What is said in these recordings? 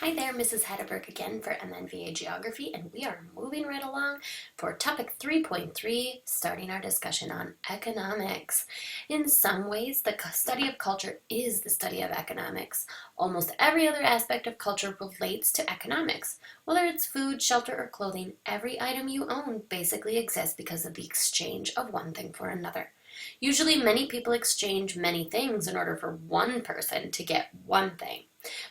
Hi there, Mrs. Hedberg again for MNVA Geography, and we are moving right along for topic 3.3, starting our discussion on economics. In some ways, the study of culture is the study of economics. Almost every other aspect of culture relates to economics. Whether it's food, shelter, or clothing, every item you own basically exists because of the exchange of one thing for another. Usually, many people exchange many things in order for one person to get one thing.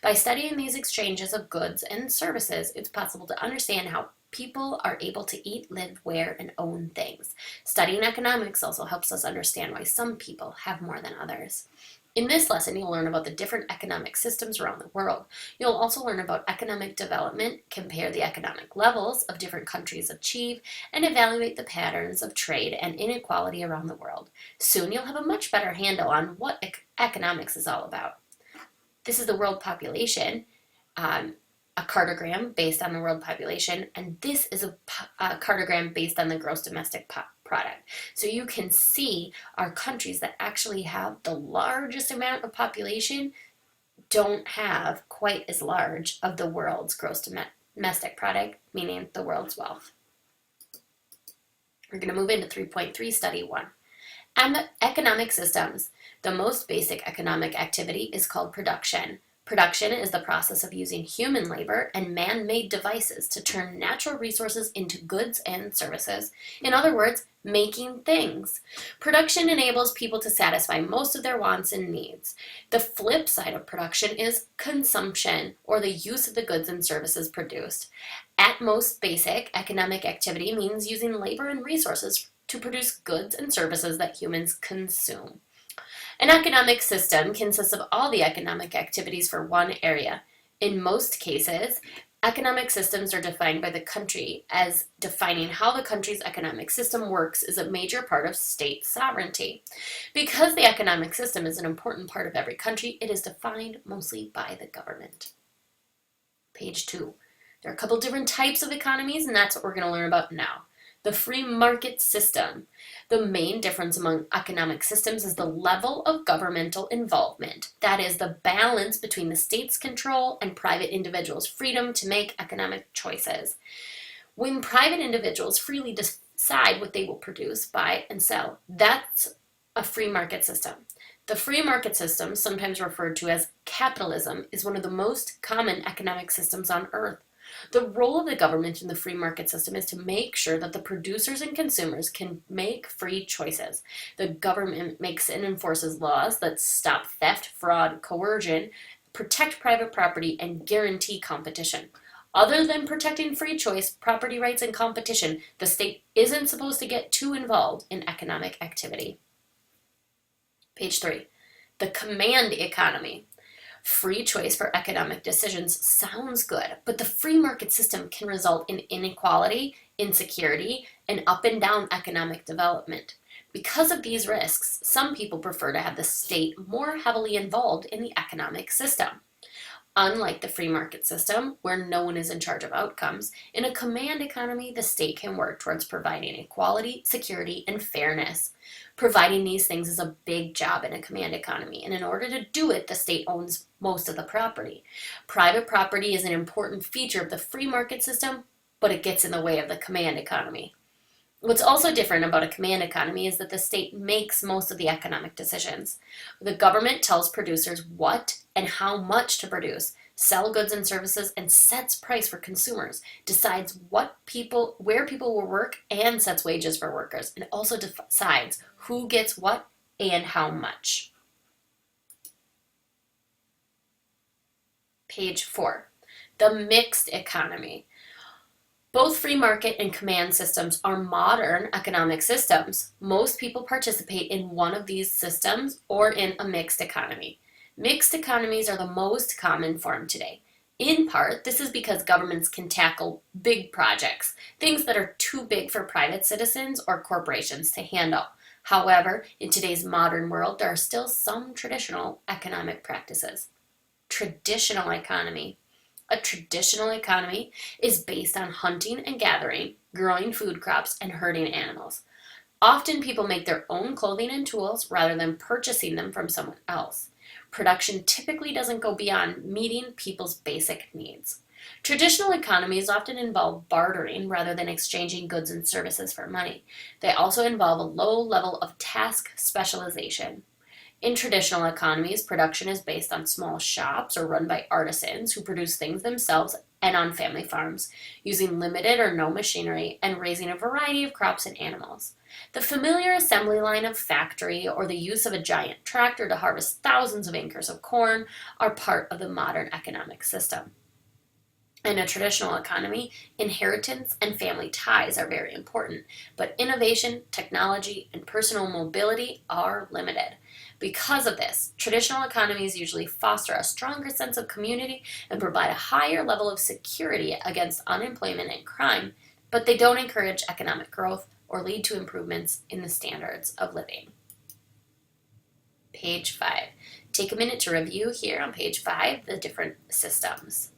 By studying these exchanges of goods and services, it's possible to understand how people are able to eat, live, wear, and own things. Studying economics also helps us understand why some people have more than others. In this lesson, you'll learn about the different economic systems around the world. You'll also learn about economic development, compare the economic levels of different countries achieve, and evaluate the patterns of trade and inequality around the world. Soon you'll have a much better handle on what economics is all about. This is the world population, a cartogram based on the world population, and this is a cartogram based on the gross domestic product. So you can see our countries that actually have the largest amount of population don't have quite as large of the world's gross domestic product, meaning the world's wealth. We're going to move into 3.3, study 1. And the economic systems. The most basic economic activity is called production. Production is the process of using human labor and man-made devices to turn natural resources into goods and services. In other words, making things. Production enables people to satisfy most of their wants and needs. The flip side of production is consumption, or the use of the goods and services produced. At most basic, economic activity means using labor and resources to produce goods and services that humans consume. An economic system consists of all the economic activities for one area. In most cases, economic systems are defined by the country, as defining how the country's economic system works is a major part of state sovereignty. Because the economic system is an important part of every country, it is defined mostly by the government. Page 2. There are a couple different types of economies, and that's what we're going to learn about now. The free market system. The main difference among economic systems is the level of governmental involvement. That is, the balance between the state's control and private individuals' freedom to make economic choices. When private individuals freely decide what they will produce, buy, and sell, that's a free market system. The free market system, sometimes referred to as capitalism, is one of the most common economic systems on earth. The role of the government in the free market system is to make sure that the producers and consumers can make free choices. The government makes and enforces laws that stop theft, fraud, coercion, protect private property, and guarantee competition. Other than protecting free choice, property rights, and competition, the state isn't supposed to get too involved in economic activity. Page 3. The command economy. Free choice for economic decisions sounds good, but the free market system can result in inequality, insecurity, and up and down economic development. Because of these risks, some people prefer to have the state more heavily involved in the economic system. Unlike the free market system, where no one is in charge of outcomes, in a command economy, the state can work towards providing equality, security, and fairness. Providing these things is a big job in a command economy, and in order to do it, the state owns most of the property. Private property is an important feature of the free market system, but it gets in the way of the command economy. What's also different about a command economy is that the state makes most of the economic decisions. The government tells producers what and how much to produce, sell goods and services, and sets price for consumers, decides where people will work, and sets wages for workers, and also decides who gets what and how much. Page 4. The mixed economy. Both free market and command systems are modern economic systems. Most people participate in one of these systems or in a mixed economy. Mixed economies are the most common form today. In part, this is because governments can tackle big projects, things that are too big for private citizens or corporations to handle. However, in today's modern world, there are still some traditional economic practices. Traditional economy. A traditional economy is based on hunting and gathering, growing food crops, and herding animals. Often people make their own clothing and tools rather than purchasing them from someone else. Production typically doesn't go beyond meeting people's basic needs. Traditional economies often involve bartering rather than exchanging goods and services for money. They also involve a low level of task specialization. In traditional economies, production is based on small shops or run by artisans who produce things themselves and on family farms, using limited or no machinery and raising a variety of crops and animals. The familiar assembly line of factory or the use of a giant tractor to harvest thousands of acres of corn are part of the modern economic system. In a traditional economy, inheritance and family ties are very important, but innovation, technology, and personal mobility are limited. Because of this, traditional economies usually foster a stronger sense of community and provide a higher level of security against unemployment and crime, but they don't encourage economic growth or lead to improvements in the standards of living. Page 5. Take a minute to review here on page 5 the different systems.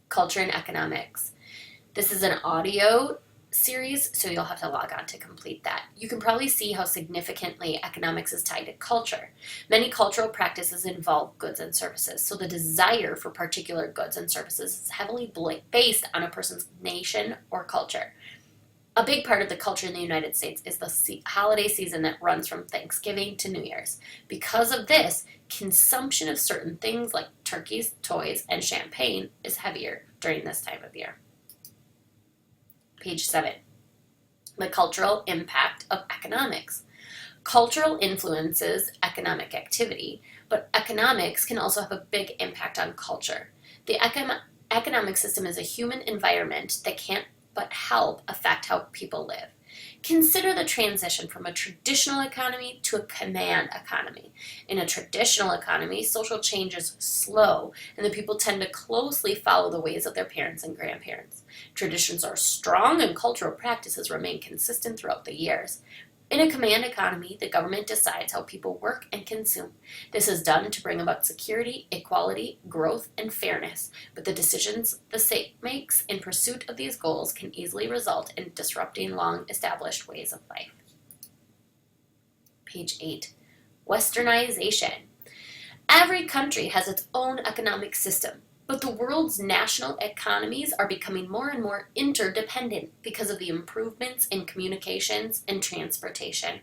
Culture and economics. This is an audio series, so you'll have to log on to complete that. You can probably see how significantly economics is tied to culture. Many cultural practices involve goods and services, so the desire for particular goods and services is heavily based on a person's nation or culture. A big part of the culture in the United States is the holiday season that runs from Thanksgiving to New Year's. Because of this, consumption of certain things like turkeys, toys, and champagne is heavier during this time of year. Page 7. The cultural impact of economics. Cultural influences economic activity, but economics can also have a big impact on culture. The economic system is a human environment that can't but help affect how people live. Consider the transition from a traditional economy to a command economy. In a traditional economy, social change is slow, and the people tend to closely follow the ways of their parents and grandparents. Traditions are strong, and cultural practices remain consistent throughout the years. In a command economy, the government decides how people work and consume. This is done to bring about security, equality, growth, and fairness, but the decisions the state makes in pursuit of these goals can easily result in disrupting long-established ways of life. Page 8. Westernization. Every country has its own economic system, but the world's national economies are becoming more and more interdependent because of the improvements in communications and transportation.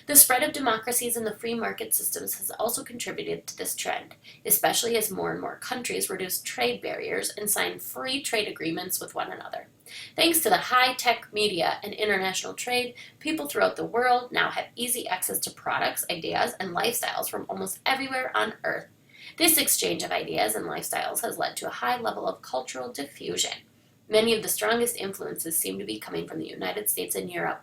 The spread of democracies and the free market systems has also contributed to this trend, especially as more and more countries reduce trade barriers and sign free trade agreements with one another. Thanks to the high-tech media and international trade, people throughout the world now have easy access to products, ideas, and lifestyles from almost everywhere on Earth. This exchange of ideas and lifestyles has led to a high level of cultural diffusion. Many of the strongest influences seem to be coming from the United States and Europe.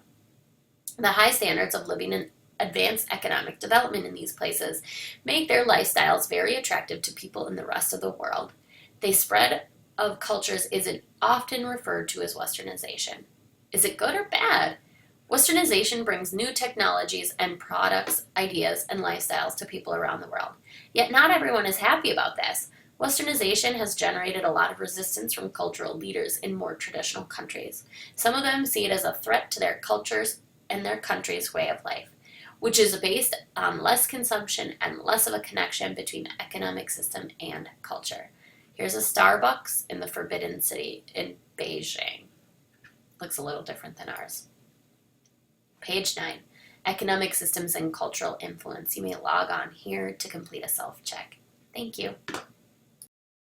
The high standards of living and advanced economic development in these places make their lifestyles very attractive to people in the rest of the world. The spread of cultures is often referred to as Westernization. Is it good or bad? Westernization brings new technologies and products, ideas, and lifestyles to people around the world. Yet not everyone is happy about this. Westernization has generated a lot of resistance from cultural leaders in more traditional countries. Some of them see it as a threat to their cultures and their country's way of life, which is based on less consumption and less of a connection between the economic system and culture. Here's a Starbucks in the Forbidden City in Beijing. Looks a little different than ours. Page 9, Economic Systems and Cultural Influence. You may log on here to complete a self-check. Thank you.